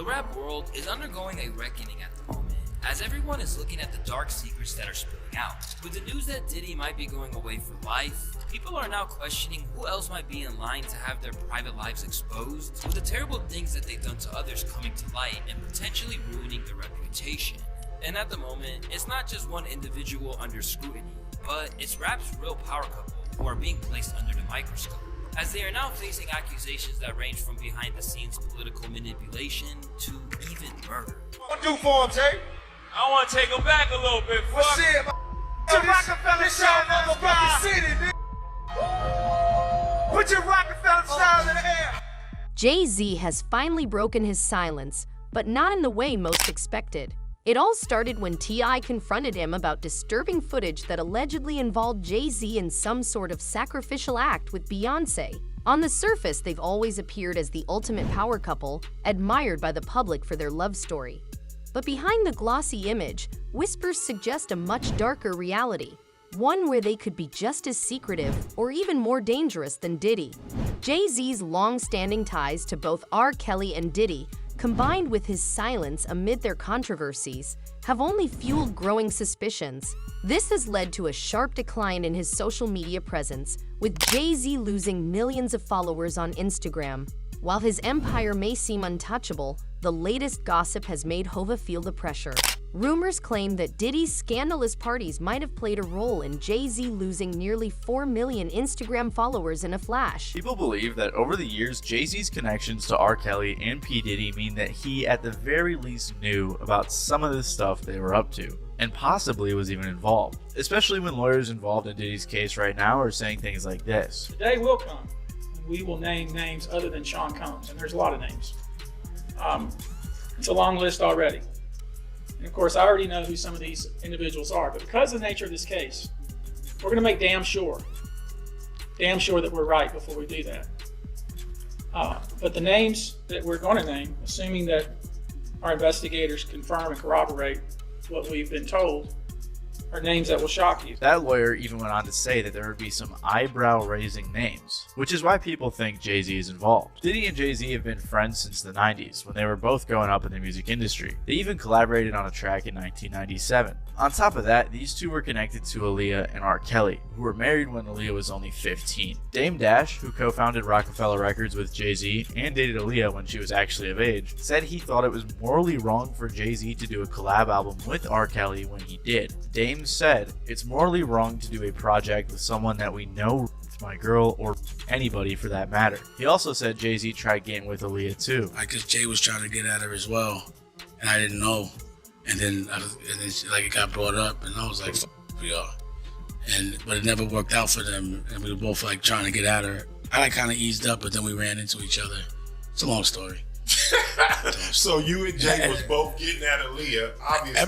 rap world is undergoing a reckoning at the moment, as everyone is looking at the dark secrets that are spilling out. With the news that Diddy might be going away for life, people are now questioning who else might be in line to have their private lives exposed, with the terrible things that they've done to others coming to light and potentially ruining their reputation. And at the moment, it's not just one individual under scrutiny, but it's rap's real power couple who are being placed under the microscope, as they are now facing accusations that range from behind the scenes political manipulation to even murder. What do for him, Jay? I want to take him back a little bit. Well, shit, put your Rockefeller style motherfucking city, nigga. Put your Rockefeller style in the air. Jay-Z has finally broken his silence, but not in the way most expected. It all started when T.I confronted him about disturbing footage that allegedly involved Jay-Z in some sort of sacrificial act with Beyonce. On the surface, they've always appeared as the ultimate power couple, admired by the public for their love story. But behind the glossy image, whispers suggest a much darker reality, one where they could be just as secretive or even more dangerous than Diddy. Jay-Z's long-standing ties to both R. Kelly and Diddy, combined with his silence amid their controversies, have only fueled growing suspicions. This has led to a sharp decline in his social media presence, with Jay-Z losing millions of followers on Instagram. While his empire may seem untouchable, the latest gossip has made Hova feel the pressure. Rumors claim that Diddy's scandalous parties might have played a role in Jay-Z losing nearly 4 million Instagram followers in a flash. People believe that over the years, Jay-Z's connections to R. Kelly and P. Diddy mean that he at the very least knew about some of the stuff they were up to, and possibly was even involved. Especially when lawyers involved in Diddy's case right now are saying things like this. The day will come when we will name names other than Sean Combs, and there's a lot of names. It's a long list already. And of course, I already know who some of these individuals are, but because of the nature of this case, we're going to make damn sure that we're right before we do that. But the names that we're going to name, assuming that our investigators confirm and corroborate what we've been told, are names that will shock you. That lawyer even went on to say that there would be some eyebrow-raising names, which is why people think Jay-Z is involved. Diddy and Jay-Z have been friends since the 90s, when they were both growing up in the music industry. They even collaborated on a track in 1997. On top of that, these two were connected to Aaliyah and R. Kelly, who were married when Aaliyah was only 15. Dame Dash, who co-founded Rockefeller Records with Jay-Z and dated Aaliyah when she was actually of age, said he thought it was morally wrong for Jay-Z to do a collab album with R. Kelly when he did. Dame said, "It's morally wrong to do a project with someone that we know, my girl, or anybody for that matter." He also said Jay-Z tried getting with Aaliyah too. I guess Jay was trying to get at her as well, and I didn't know. And then it got brought up, and I was like, "F we are." But it never worked out for them, and we were both like trying to get at her. I kind of eased up, but then we ran into each other. It's a long story. So you and Jay was both getting at Aaliyah. Obviously,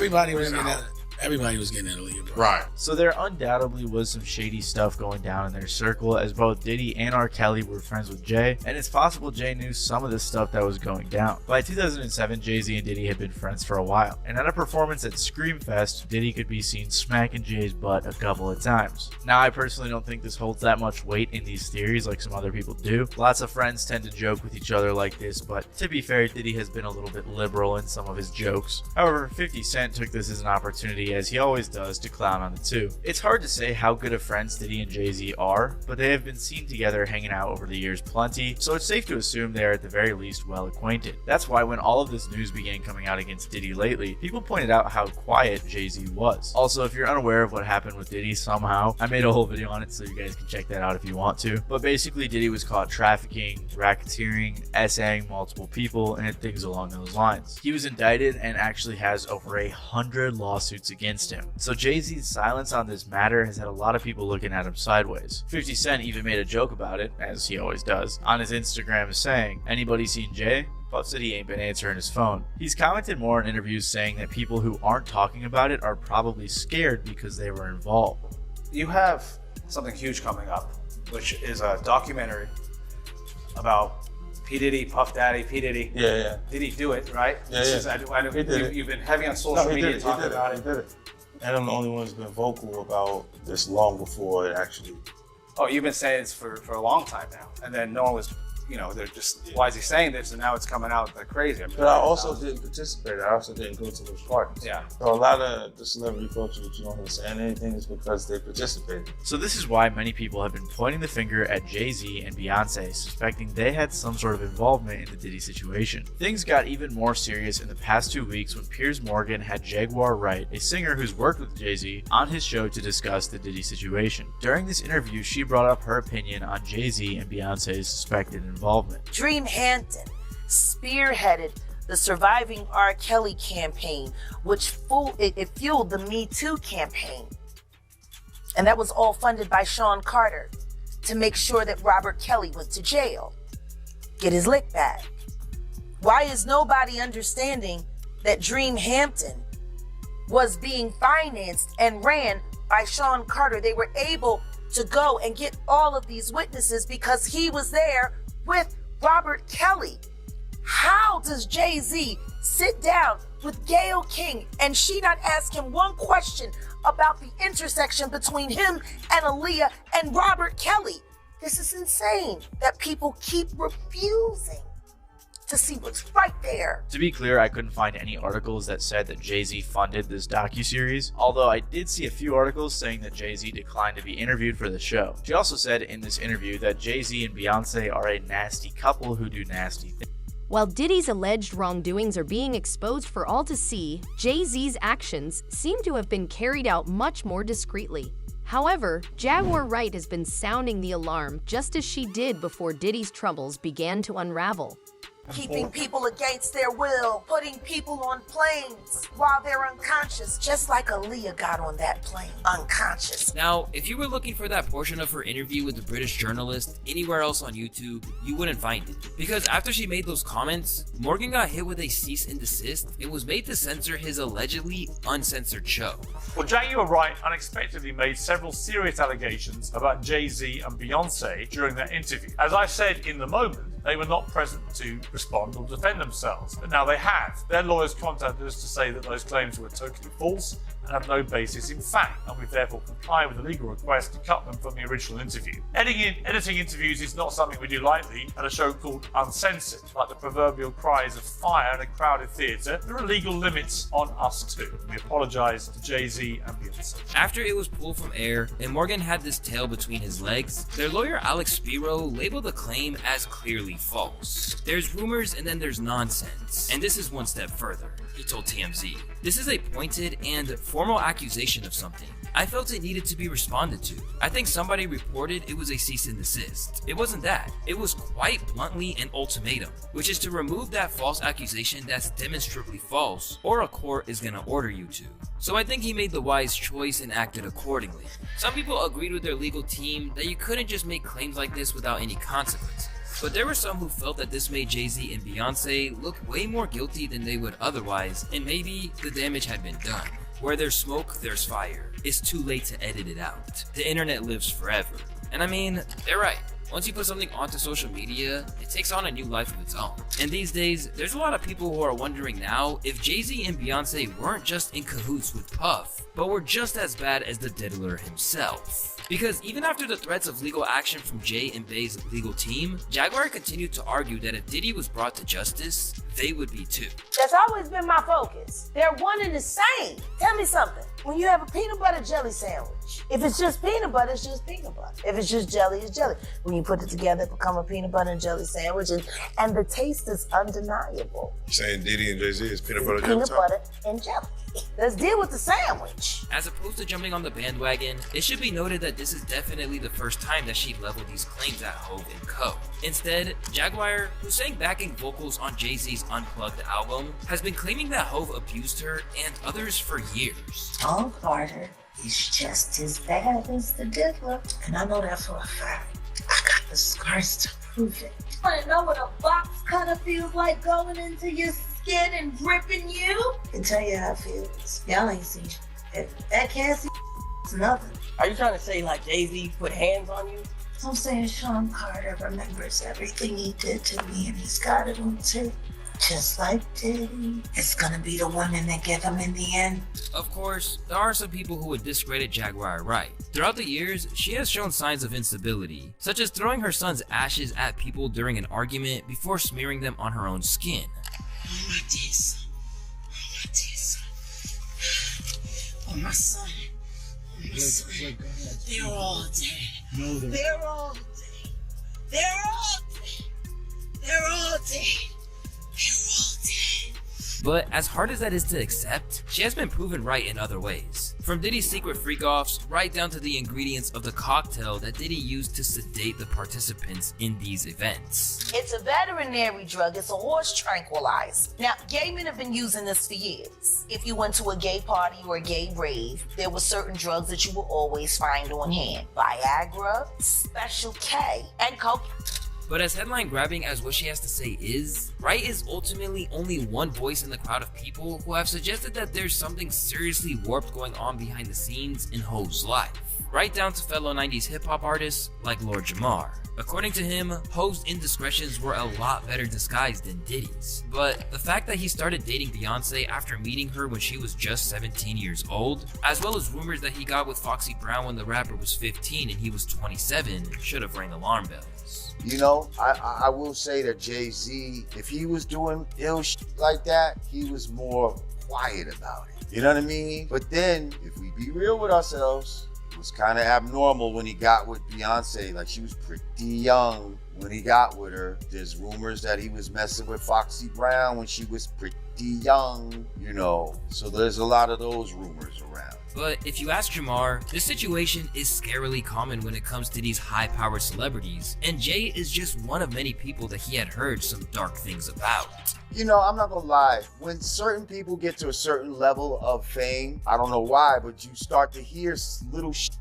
Everybody was getting at Aaliyah, bro. Right. So there undoubtedly was some shady stuff going down in their circle, as both Diddy and R. Kelly were friends with Jay, and it's possible Jay knew some of the stuff that was going down. By 2007, Jay-Z and Diddy had been friends for a while, and at a performance at Screamfest, Diddy could be seen smacking Jay's butt a couple of times. Now, I personally don't think this holds that much weight in these theories like some other people do. Lots of friends tend to joke with each other like this, but to be fair, Diddy has been a little bit liberal in some of his jokes. However, 50 Cent took this as an opportunity, as he always does, to clown on the two. It's hard to say how good of friends Diddy and Jay-Z are, but they have been seen together hanging out over the years plenty, so it's safe to assume they are at the very least well acquainted. That's why when all of this news began coming out against Diddy lately, people pointed out how quiet Jay-Z was. Also, if you're unaware of what happened with Diddy somehow, I made a whole video on it, so you guys can check that out if you want to. But basically, Diddy was caught trafficking, racketeering, essaying multiple people, and things along those lines. He was indicted and actually has over 100 lawsuits against him. So Jay-Z's silence on this matter has had a lot of people looking at him sideways. 50 Cent even made a joke about it, as he always does, on his Instagram saying, "Anybody seen Jay?" Puff said he ain't been answering his phone. He's commented more in interviews saying that people who aren't talking about it are probably scared because they were involved. You have something huge coming up, which is a documentary about P. Diddy, Puff Daddy, P. Diddy. Yeah. Did he do it, right? You've been heavy on No, social he media did it. talking about He it. did it. And I'm the only one who's been vocal about this long before it actually. Oh, you've been saying this for a long time now, and then no one was they're just, why is he saying this? And now it's coming out like crazy. But I also didn't participate. I also didn't go to those parties. Yeah. So a lot of the celebrity culture that you don't hear saying anything is because they participated. So this is why many people have been pointing the finger at Jay-Z and Beyonce, suspecting they had some sort of involvement in the Diddy situation. Things got even more serious in the past 2 weeks when Piers Morgan had Jaguar Wright, a singer who's worked with Jay-Z, on his show to discuss the Diddy situation. During this interview, she brought up her opinion on Jay-Z and Beyonce's suspected involvement. Dream Hampton spearheaded the Surviving R. Kelly campaign, which fueled the Me Too campaign. And that was all funded by Sean Carter to make sure that Robert Kelly went to jail, get his lick back. Why is nobody understanding that Dream Hampton was being financed and ran by Sean Carter? They were able to go and get all of these witnesses because he was there with Robert Kelly. How does Jay-Z sit down with Gayle King and she not ask him one question about the intersection between him and Aaliyah and Robert Kelly? This is insane that people keep refusing to see what's right there. To be clear, I couldn't find any articles that said that Jay-Z funded this docuseries, although I did see a few articles saying that Jay-Z declined to be interviewed for the show. She also said in this interview that Jay-Z and Beyonce are a nasty couple who do nasty things. While Diddy's alleged wrongdoings are being exposed for all to see, Jay-Z's actions seem to have been carried out much more discreetly. However, Jaguar Wright has been sounding the alarm just as she did before Diddy's troubles began to unravel. Keeping people against their will, putting people on planes while they're unconscious, just like Aaliyah got on that plane, unconscious. Now, if you were looking for that portion of her interview with the British journalist anywhere else on YouTube, you wouldn't find it. Because after she made those comments, Morgan got hit with a cease and desist and was made to censor his allegedly uncensored show. Well, Jaguar Wright unexpectedly made several serious allegations about Jay-Z and Beyonce during their interview. As I said in the moment, they were not present to respond or defend themselves, but now they have. Their lawyers contacted us to say that those claims were totally false and have no basis in fact, and we've therefore complied with the legal request to cut them from the original interview. Editing interviews is not something we do lightly at a show called Uncensored. Like the proverbial cries of fire in a crowded theatre, there are legal limits on us too. We apologise to Jay-Z and Beyonce. After it was pulled from air and Morgan had this tail between his legs, their lawyer Alex Spiro labeled the claim as clearly false. There's rumors and then there's nonsense, and this is one step further. He told TMZ, "This is a pointed and formal accusation of something. I felt it needed to be responded to. I think somebody reported it was a cease and desist. It wasn't that. It was quite bluntly an ultimatum, which is to remove that false accusation that's demonstrably false, or a court is gonna order you to. So I think he made the wise choice and acted accordingly." Some people agreed with their legal team that you couldn't just make claims like this without any consequences. But there were some who felt that this made Jay-Z and Beyonce look way more guilty than they would otherwise, and maybe the damage had been done. Where there's smoke, there's fire. It's too late to edit it out. The internet lives forever. And I mean, they're right. Once you put something onto social media, it takes on a new life of its own. And these days, there's a lot of people who are wondering now if Jay-Z and Beyonce weren't just in cahoots with Puff, but were just as bad as the diddler himself. Because even after the threats of legal action from Jay and Bey's legal team, Jaguar continued to argue that if Diddy was brought to justice, they would be too. That's always been my focus. They're one and the same. Tell me something. When you have a peanut butter jelly sandwich, if it's just peanut butter, it's just peanut butter. If it's just jelly, it's jelly. When you put it together, it becomes a peanut butter and jelly sandwich, and the taste is undeniable. You're saying Diddy and Jay-Z is peanut butter Peanut butter and jelly. Let's deal with the sandwich. As opposed to jumping on the bandwagon, it should be noted that this is definitely the first time that she leveled these claims at Hov and Co. Instead, Jaguar, who sang backing vocals on Jay-Z's Unplugged album, has been claiming that Hov abused her and others for years. Oh, Carter, he's just as bad as the diddler. And I know that for a fact. I got the scars to prove it. Want to know what a box cutter feels like going into your skin and ripping you? I can tell you how it feels. Y'all ain't seen shit. That Cassie is nothing. Are you trying to say like Jay-Z put hands on you? I'm saying Sean Carter remembers everything he did to me and he's got it on tape. Just like Diddy, it's gonna be the women that get him in the end. Of course, there are some people who would discredit Jaguar Wright. Throughout the years, she has shown signs of instability, such as throwing her son's ashes at people during an argument before smearing them on her own skin. Oh my dear son. Oh my son. Oh my son. They're all dead. No, They're all dead. They're all dead. They're all dead. But as hard as that is to accept, she has been proven right in other ways. From Diddy's secret freak-offs, right down to the ingredients of the cocktail that Diddy used to sedate the participants in these events. It's a veterinary drug. It's a horse tranquilizer. Now, gay men have been using this for years. If you went to a gay party or a gay rave, there were certain drugs that you will always find on hand. Viagra, Special K, and coke. But as headline-grabbing as what she has to say is, Wright is ultimately only one voice in the crowd of people who have suggested that there's something seriously warped going on behind the scenes in Ho's life, right down to fellow 90s hip-hop artists like Lord Jamar. According to him, Ho's indiscretions were a lot better disguised than Diddy's. But the fact that he started dating Beyonce after meeting her when she was just 17 years old, as well as rumors that he got with Foxy Brown when the rapper was 15 and he was 27, should have rang alarm bells. You know, I will say that Jay-Z, if he was doing ill shit like that, he was more quiet about it. You know what I mean? But then, if we be real with ourselves, it was kind of abnormal when he got with Beyonce. Like, she was pretty young when he got with her. There's rumors that he was messing with Foxy Brown when she was pretty young, you know. So there's a lot of those rumors around. But if you ask Jamar, this situation is scarily common when it comes to these high-powered celebrities, and Jay is just one of many people that he had heard some dark things about. You know, I'm not gonna lie, when certain people get to a certain level of fame, I don't know why, but you start to hear little shit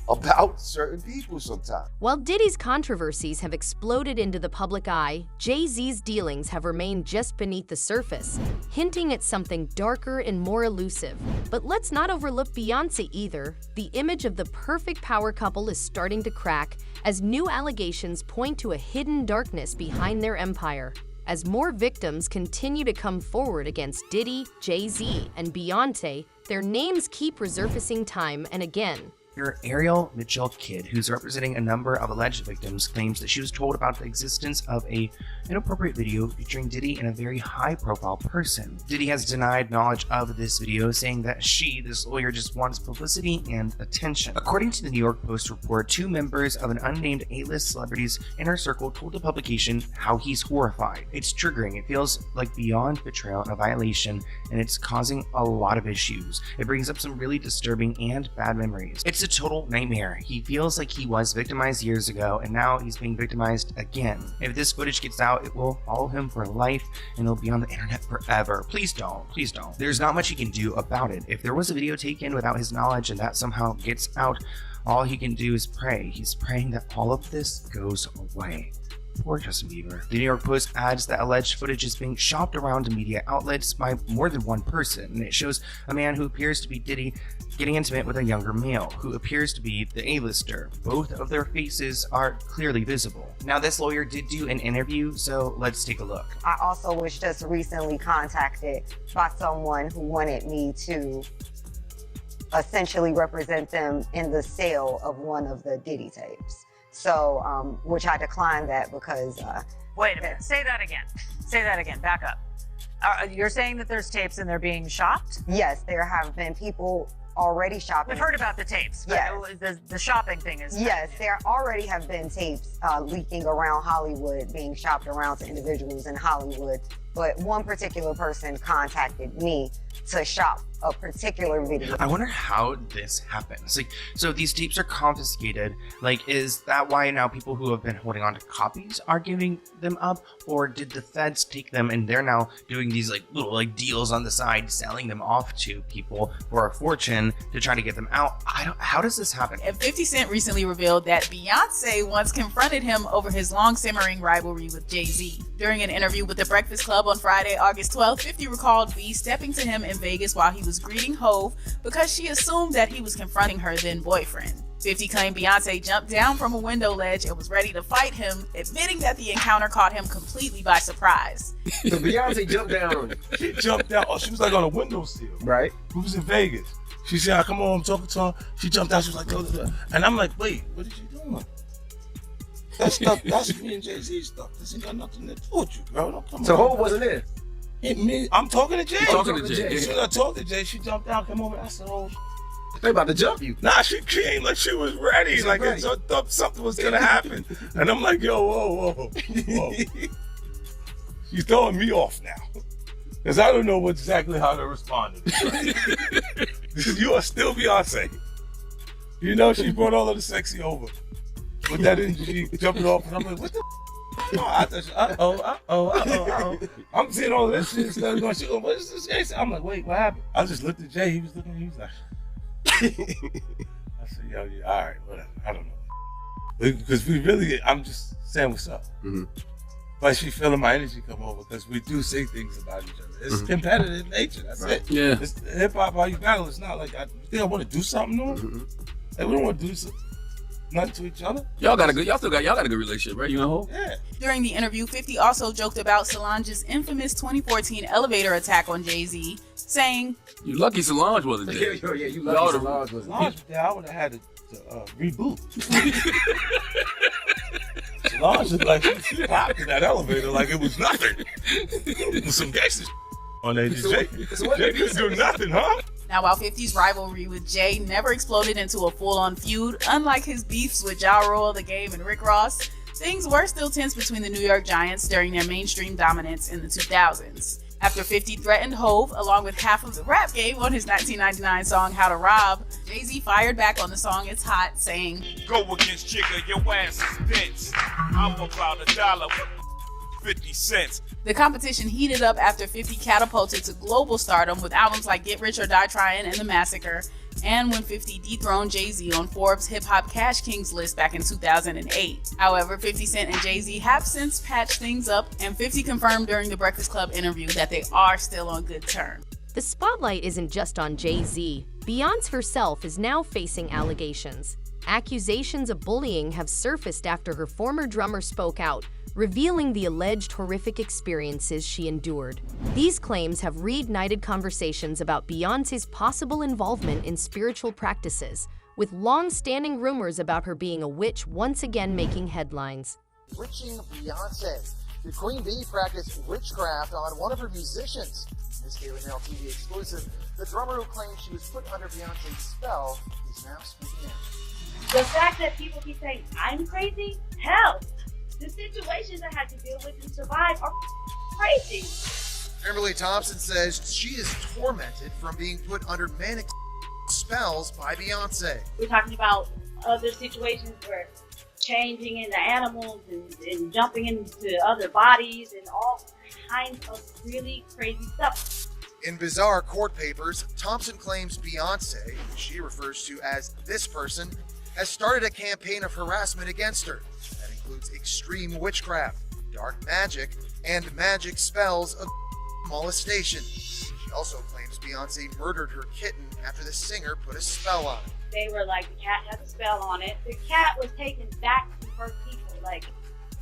about certain people sometimes. While Diddy's controversies have exploded into the public eye, Jay-Z's dealings have remained just beneath the surface, hinting at something darker and more elusive. But let's not overlook Beyonce either. The image of the perfect power couple is starting to crack as new allegations point to a hidden darkness behind their empire. As more victims continue to come forward against Diddy, Jay-Z, and Beyonce, their names keep resurfacing time and again. Your Ariel Mitchell Kidd, who's representing a number of alleged victims, claims that she was told about the existence of an inappropriate video featuring Diddy and a very high-profile person. Diddy has denied knowledge of this video, saying that this lawyer, just wants publicity and attention. According to the New York Post report, 2 members of an unnamed A-list celebrity's inner circle told the publication how he's horrified. It's triggering. It feels like beyond betrayal and a violation, and it's causing a lot of issues. It brings up some really disturbing and bad memories. It's a total nightmare. He feels like he was victimized years ago, and now he's being victimized again. If this footage gets out, it will follow him for life, and it'll be on the internet forever. Please don't. Please don't. There's not much he can do about it. If there was a video taken without his knowledge and that somehow gets out, all he can do is pray. He's praying that all of this goes away. Poor Justin Bieber. The New York Post adds that alleged footage is being shopped around to media outlets by more than one person, and it shows a man who appears to be Diddy getting intimate with a younger male who appears to be the A-lister. Both of their faces are clearly visible. Now, this lawyer did do an interview, so let's take a look. I also was just recently contacted by someone who wanted me to essentially represent them in the sale of one of the Diddy tapes. So, which I declined that because... Wait a minute, say that again. Say that again, back up. You're saying that there's tapes and they're being shopped? Yes, there have been people already shopping. We've heard about the tapes, but yes. The shopping thing is... Yes, there already have been tapes leaking around Hollywood, being shopped around to individuals in Hollywood. But one particular person contacted me to shop a particular video. I wonder how this happens. Like, so these tapes are confiscated. Like, is that why now people who have been holding on to copies are giving them up? Or did the feds take them and they're now doing these like little like deals on the side, selling them off to people for a fortune to try to get them out? How does this happen? 50 Cent recently revealed that Beyonce once confronted him over his long simmering rivalry with Jay-Z. During an interview with The Breakfast Club on Friday, August 12th, 50 recalled B stepping to him in Vegas while he was greeting Hov because she assumed that he was confronting her then boyfriend. 50 claimed Beyonce jumped down from a window ledge and was ready to fight him, admitting that the encounter caught him completely by surprise. So Beyonce jumped down on you. She jumped down. Oh, she was like on a windowsill. Right. We was in Vegas. She said, "I come on, I'm talking to her." She jumped out. She was like, "Oh," and I'm like, "Wait, what is she doing?" That stuff, that's me and Jay-Z stuff. This ain't got nothing to do with you, girl. Don't come So on. Hov wasn't there? I'm talking to Jay. You talking to Jay. As soon as I talked to Jay, she jumped out, come over. I said, "Oh, they about to jump you." Nah, she came like she was ready. She's like ready. I thought something was gonna happen. And I'm like, "Yo, whoa." She's throwing me off now. Because I don't know exactly how to respond to this. You are still Beyonce. You know, she brought all of the sexy over. But that didn't, she jumping off, and I'm like, what the I thought, I'm seeing all this shit stuff going, she going, what is this Jay? I'm like, wait, what happened? I just looked at Jay, he was looking, he was like, I said, yo, yeah, all right, whatever, I don't know. Because we really, I'm just saying what's up. Mm-hmm. But she feeling my energy come over because we do say things about each other. It's competitive nature, that's it. Yeah. It's hip hop, how you battle, it's not like, you think I want to do something to him? Like, we don't want to do nothing to each other. Y'all got a good relationship, right? You know? Yeah. During the interview, 50 also joked about Solange's infamous 2014 elevator attack on Jay-Z, saying, "You lucky Solange wasn't there." Yeah, you lucky Solange wasn't there. I would have had to reboot. Solange was like, she popped in that elevator like it was nothing. It was some gangster on there. Jay couldn't do nothing, huh? Now, while 50's rivalry with Jay never exploded into a full-on feud, unlike his beefs with Ja Rule, The Game, and Rick Ross, things were still tense between the New York Giants during their mainstream dominance in the 2000s. After 50 threatened Hov, along with half of the rap game on his 1999 song How to Rob, Jay-Z fired back on the song It's Hot, saying, "Go against Jigga, your ass is dense. I'm about $1.50. The competition heated up after 50 catapulted to global stardom with albums like Get Rich or Die Trying and The Massacre, and when 50 dethroned Jay-Z on Forbes' Hip Hop Cash Kings list back in 2008. However, 50 Cent and Jay-Z have since patched things up, and 50 confirmed during the Breakfast Club interview that they are still on good terms. The spotlight isn't just on Jay-Z. Beyonce herself is now facing allegations. Accusations of bullying have surfaced after her former drummer spoke out, revealing the alleged horrific experiences she endured. These claims have reignited conversations about Beyoncé's possible involvement in spiritual practices, with long-standing rumors about her being a witch once again making headlines. Witching Beyonce. Did Queen Bee practice witchcraft on one of her musicians? This Daily Mail TV exclusive. The drummer who claims she was put under Beyonce's spell is now speaking out. The fact that people keep saying, I'm crazy? Hell, the situations I had to deal with and survive are crazy. Kimberly Thompson says she is tormented from being put under manic spells by Beyonce. We're talking about other situations where changing into animals and jumping into other bodies and all kinds of really crazy stuff. In bizarre court papers, Thompson claims Beyonce, who she refers to as this person, has started a campaign of harassment against her. That includes extreme witchcraft, dark magic, and magic spells of molestation. She also claims Beyonce murdered her kitten after the singer put a spell on it. They were like, the cat has a spell on it. The cat was taken back to her people,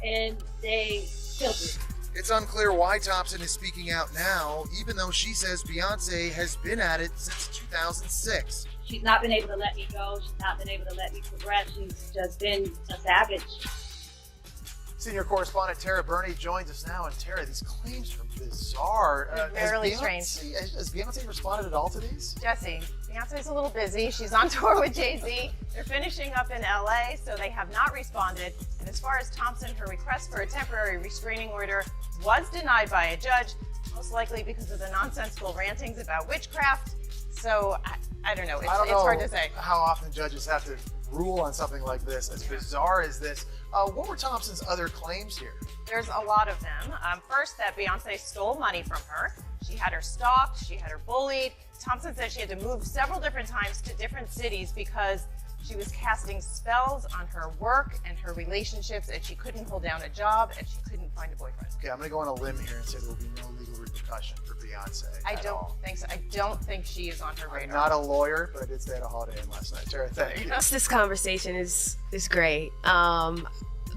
and they killed it. It's unclear why Thompson is speaking out now, even though she says Beyonce has been at it since 2006. She's not been able to let me go. She's not been able to let me progress. She's just been a savage. Senior correspondent Tara Burney joins us now. And Tara, these claims are bizarre. They're really strange. Has Beyonce responded at all to these? Jesse, Beyonce's a little busy. She's on tour with Jay-Z. They're finishing up in LA, so they have not responded. And as far as Thompson, her request for a temporary restraining order was denied by a judge, most likely because of the nonsensical rantings about witchcraft. So I don't know. It's hard to say. How often judges have to rule on something like this, as bizarre as this. What were Thompson's other claims here? There's a lot of them. First, that Beyonce stole money from her. She had her stalked, she had her bullied. Thompson said she had to move several different times to different cities because she was casting spells on her work and her relationships, and she couldn't hold down a job, and she couldn't find a boyfriend. Okay, I'm going to go on a limb here and say there will be no legal repercussion for Beyonce. Beyonce. I don't think so. I don't think she is on her radar. I'm not a lawyer, but I did stay at a Holiday Inn last night. Jared, thank you. This conversation is great.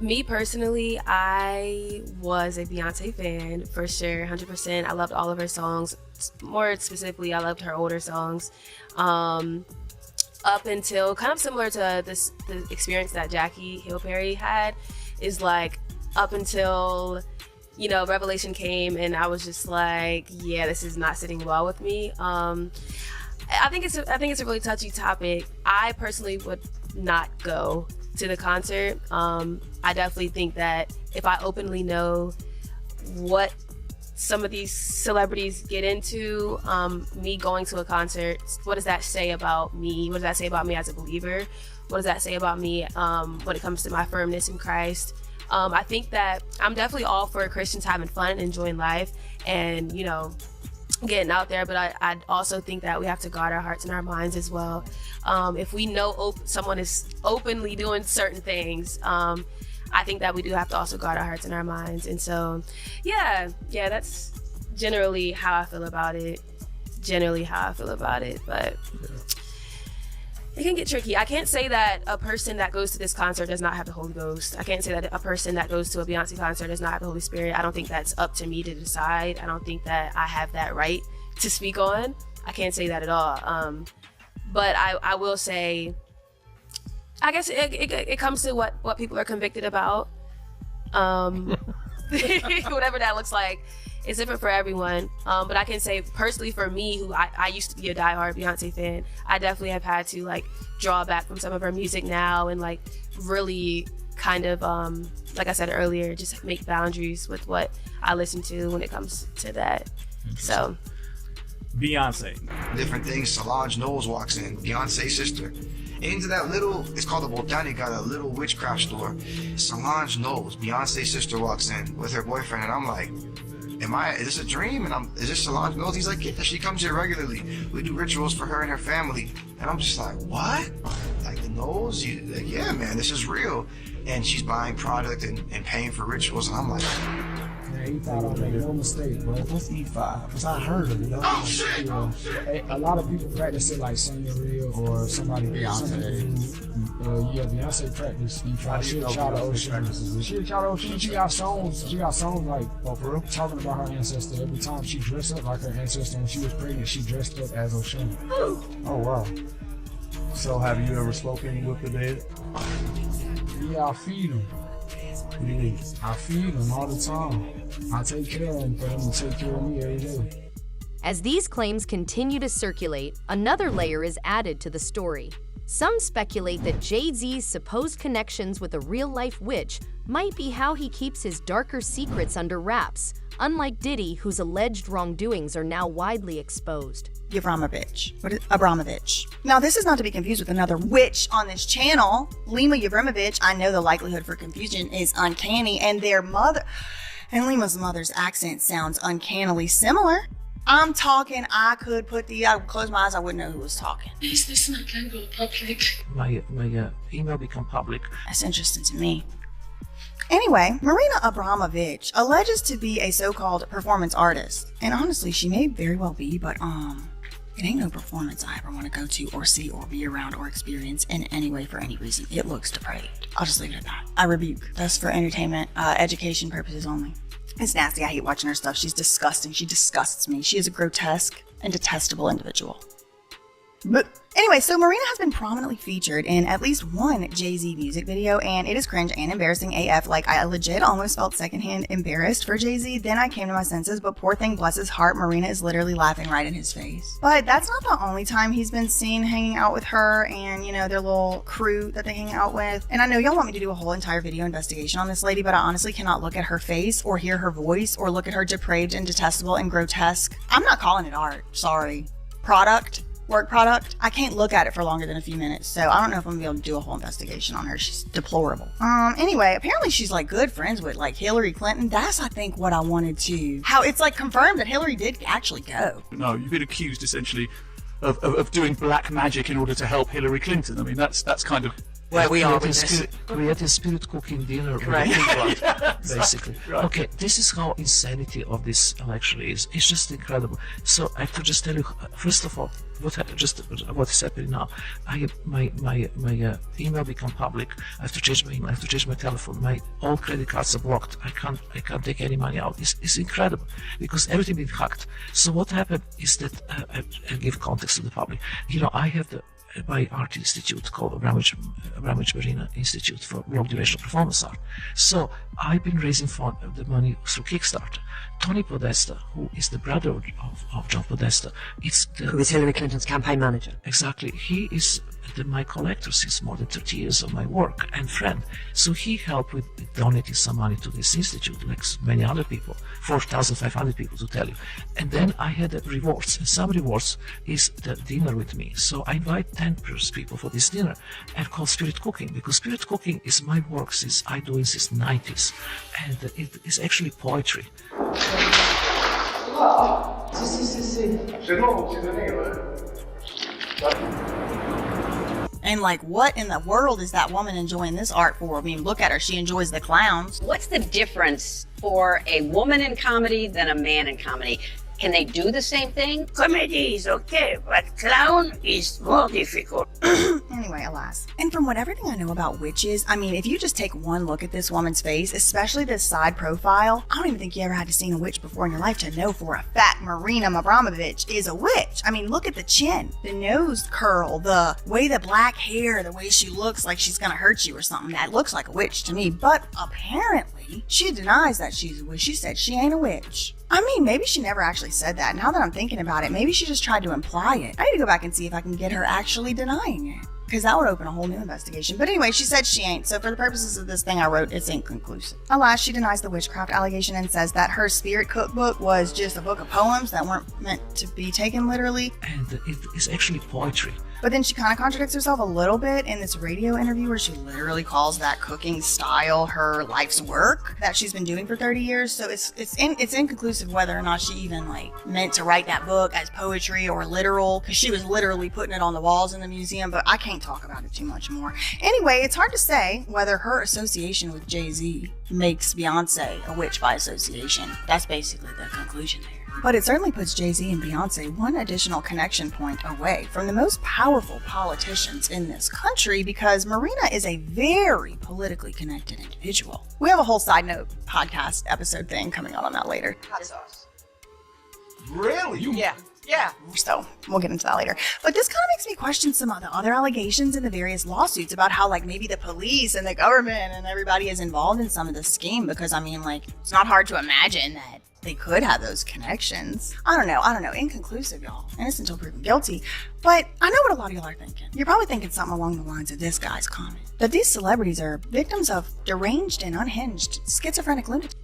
Me personally, I was a Beyonce fan for sure, 100%. I loved all of her songs. More specifically, I loved her older songs. Up until kind of similar to the experience that Jackie Hill Perry had, is like up until, you know, Revelation came and I was just like, yeah, this is not sitting well with me. I think it's a really touchy topic. I personally would not go to the concert. I definitely think that if I openly know what some of these celebrities get into, me going to a concert, what does that say about me? What does that say about me as a believer? What does that say about me when it comes to my firmness in Christ? I think that I'm definitely all for Christians having fun and enjoying life and, you know, getting out there, but I also think that we have to guard our hearts and our minds as well. If we know someone is openly doing certain things, I think that we do have to also guard our hearts and our minds. And so, yeah, that's generally how I feel about it. But it can get tricky. I can't say that a person that goes to this concert does not have the Holy Ghost. I can't say that a person that goes to a Beyonce concert does not have the Holy Spirit. I don't think that's up to me to decide. I don't think that I have that right to speak on. I can't say that at all. But I will say, I guess it comes to what people are convicted about. Whatever that looks like. It's different for everyone. But I can say personally for me, who I used to be a diehard Beyonce fan, I definitely have had to like draw back from some of her music now and like really kind of, like I said earlier, just make boundaries with what I listen to when it comes to that. So. Beyonce. Different things. Solange Knowles walks in, Beyonce's sister. Into that little, it's called the Botanica, a little witchcraft store. Solange Knowles, Beyonce's sister, walks in with her boyfriend, and I'm like, is this a dream? And is this Solange Knowles? He's like, yeah, she comes here regularly. We do rituals for her and her family. And I'm just like, what? Like the Knowles? Like, yeah, man, this is real. And she's buying product and paying for rituals, and I'm like, yeah, he thought I made no mistake, bro. What's E5? Because I heard of it. Oh, shit! You know, a lot of people practice it like Sonya Real or somebody. Beyonce. Yeah, Beyonce practice E5. She'll child of ocean. She'll child of ocean. She got songs like, talking about her ancestor. Every time she dressed up like her ancestor when she was pregnant, she dressed up as Ocean. Oh, wow. So have you ever spoken with the dead? Yeah, I feed them. What do you mean? I feed them all the time. I take care of them for them to take care of me every day. As these claims continue to circulate, another layer is added to the story. Some speculate that Jay-Z's supposed connections with a real-life witch might be how he keeps his darker secrets under wraps, unlike Diddy, whose alleged wrongdoings are now widely exposed. Yevramovich. What is Abramovich? Now, this is not to be confused with another witch on this channel. Lima Yevramovich, I know the likelihood for confusion is uncanny, and Lima's mother's accent sounds uncannily similar. I'm talking, I could close my eyes, I wouldn't know who was talking. Is this not going to go public? My email become public. That's interesting to me. Anyway, Marina Abramovich alleges to be a so-called performance artist. And honestly, she may very well be, but it ain't no performance I ever want to go to or see or be around or experience in any way for any reason. It looks depraved. I'll just leave it at that. I rebuke. That's for entertainment, education purposes only. It's nasty. I hate watching her stuff. She's disgusting. She disgusts me. She is a grotesque and detestable individual. But anyway, so Marina has been prominently featured in at least one Jay-Z music video, and it is cringe and embarrassing AF. Like, I legit almost felt secondhand embarrassed for Jay-Z. Then I came to my senses, but poor thing, bless his heart, Marina is literally laughing right in his face. But that's not the only time he's been seen hanging out with her and, you know, their little crew that they hang out with. And I know y'all want me to do a whole entire video investigation on this lady, but I honestly cannot look at her face or hear her voice or look at her depraved and detestable and grotesque. I'm not calling it art. Sorry. Work product. I can't look at it for longer than a few minutes, so I don't know if I'm gonna be able to do a whole investigation on her. She's deplorable. Anyway, apparently she's like good friends with like Hillary Clinton. That's, I think, what I wanted to. How it's like confirmed that Hillary did actually go. No, you've been accused essentially of doing black magic in order to help Hillary Clinton. I mean, that's kind of where we are with this. Creating spirit cooking dinner with Right. pig blood, basically. Right. Okay, this is how insanity of this actually is. It's just incredible. So I have to just tell you, first of all, what is happening now. My email become public. I have to change my email. I have to change my telephone. All credit cards are blocked. I can't take any money out. It's incredible because everything been hacked. So what happened is that I give context to the public. I have my art institute called Abramowitz Marina Institute for Long Duration Performance Art. So I've been raising the money through Kickstarter. Tony Podesta, who is the brother of John Podesta, Who is Hillary Clinton's campaign manager. Exactly. He is my collector since more than 30 years of my work and friend. So he helped with donating some money to this institute, like many other people, 4,500 people to tell you. And then I had rewards, and some rewards is the dinner with me. So I invite 10 people for this dinner and called Spirit Cooking, because Spirit Cooking is my work since I do it since 90s, and it is actually poetry. And like, what in the world is that woman enjoying this art for? I mean, look at her. She enjoys the clowns. What's the difference for a woman in comedy than a man in comedy? Can they do the same thing? Comedy is okay, but clown is more difficult. Anyway, alas. And from everything I know about witches, I mean, if you just take one look at this woman's face, especially this side profile, I don't even think you ever had to see a witch before in your life to know for a fact Marina Abramovich is a witch. I mean, look at the chin, the nose curl, the way the black hair, the way she looks like she's gonna hurt you or something. That looks like a witch to me, but apparently she denies that she's a witch. She said she ain't a witch. I mean, maybe she never actually said that. Now that I'm thinking about it, maybe she just tried to imply it. I need to go back and see if I can get her actually denying it, because that would open a whole new investigation. But anyway, she said she ain't. So for the purposes of this thing I wrote, it's inconclusive. Alas, she denies the witchcraft allegation and says that her spirit cookbook was just a book of poems that weren't meant to be taken literally. And it is actually poetry. But then she kind of contradicts herself a little bit in this radio interview where she literally calls that cooking style her life's work that she's been doing for 30 years. So it's inconclusive whether or not she even meant to write that book as poetry or literal, because she was literally putting it on the walls in the museum. But I can't talk about it too much more. Anyway, it's hard to say whether her association with Jay-Z makes Beyonce a witch by association. That's basically the conclusion there. But it certainly puts Jay-Z and Beyonce one additional connection point away from the most powerful politicians in this country, because Marina is a very politically connected individual. We have a whole side note podcast episode thing coming out on that later. Hot sauce. Really? Yeah. So we'll get into that later. But this kind of makes me question some of the other allegations in the various lawsuits about how maybe the police and the government and everybody is involved in some of this scheme, because I mean, it's not hard to imagine that they could have those connections. I don't know. Inconclusive, y'all. Innocent until proven guilty. But I know what a lot of y'all are thinking. You're probably thinking something along the lines of this guy's comment, that these celebrities are victims of deranged and unhinged schizophrenic lunatics.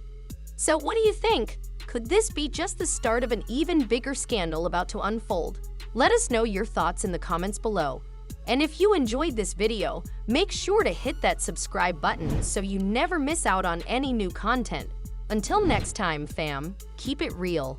So what do you think? Could this be just the start of an even bigger scandal about to unfold? Let us know your thoughts in the comments below. And if you enjoyed this video, make sure to hit that subscribe button so you never miss out on any new content. Until next time, fam, keep it real.